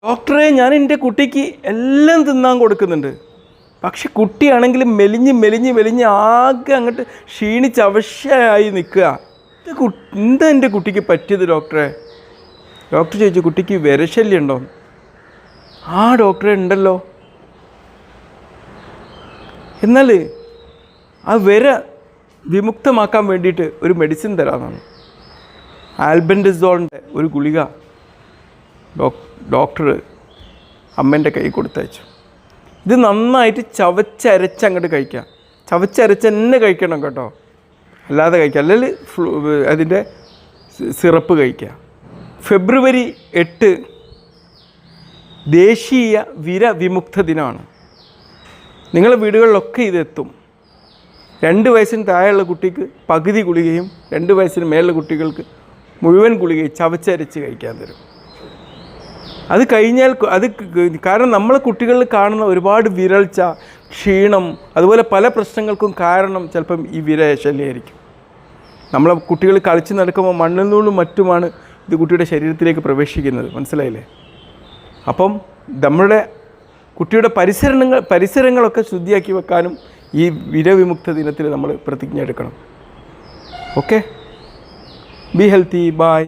ഡോക്ടറെ, ഞാൻ എൻ്റെ കുട്ടിക്ക് എല്ലാം തിന്നാൻ കൊടുക്കുന്നുണ്ട്. പക്ഷെ കുട്ടിയാണെങ്കിൽ മെലിഞ്ഞ് ആകെ അങ്ങോട്ട് ക്ഷീണിച്ച് അവശയായി നിൽക്കുക. എന്താ എൻ്റെ കുട്ടിക്ക് പറ്റിയത് ഡോക്ടറെ? ഡോക്ടർ ചോദിച്ചു, കുട്ടിക്ക് വിരശല്യം ഉണ്ടോ? ആ ഡോക്ടറെ, ഉണ്ടല്ലോ. എന്നാൽ ആ വിര വിമുക്തമാക്കാൻ വേണ്ടിയിട്ട് ഒരു മെഡിസിൻ തരാമെന്നാണ്. ആൽബൻഡസോളിൻ്റെ ഒരു ഗുളിക ഡോക്ടർ അമ്മേൻ്റെ കൈ കൊടുത്തയച്ചു. ഇത് നന്നായിട്ട് ചവച്ചരച്ച് അങ്ങോട്ട് കഴിക്കുക. ചവച്ചരച്ച് തന്നെ കഴിക്കണം കേട്ടോ, അല്ലാതെ കഴിക്കുക. അല്ലെങ്കിൽ അതിൻ്റെ സിറപ്പ് കഴിക്കുക. ഫെബ്രുവരി 8 ദേശീയ വിരവിമുക്ത ദിനമാണ്. നിങ്ങളുടെ വീടുകളിലൊക്കെ ഇതെത്തും. 2 വയസ്സിന് താഴെയുള്ള കുട്ടിക്ക് പകുതി ഗുളികയും 2 വയസ്സിന് മേലുള്ള കുട്ടികൾക്ക് മുഴുവൻ ഗുളികയും ചവച്ചരച്ച് കഴിക്കാൻ തരും. അത് കഴിഞ്ഞാൽ കാരണം നമ്മളെ കുട്ടികളിൽ കാണുന്ന ഒരുപാട് വിരൾച്ച, ക്ഷീണം, അതുപോലെ പല പ്രശ്നങ്ങൾക്കും കാരണം ചിലപ്പം ഈ വിരശല്യമായിരിക്കും. നമ്മളെ കുട്ടികൾ കളിച്ച് നടക്കുമ്പോൾ മണ്ണിൽ നിന്നും മറ്റുമാണ് ഇത് കുട്ടിയുടെ ശരീരത്തിലേക്ക് പ്രവേശിക്കുന്നത്. മനസ്സിലായില്ലേ? അപ്പം നമ്മുടെ കുട്ടിയുടെ പരിസരങ്ങളൊക്കെ ശുദ്ധിയാക്കി വെക്കാനും ഈ വിരവിമുക്ത ദിനത്തിൽ നമ്മൾ പ്രതിജ്ഞ എടുക്കണം. Okay, be healthy, by.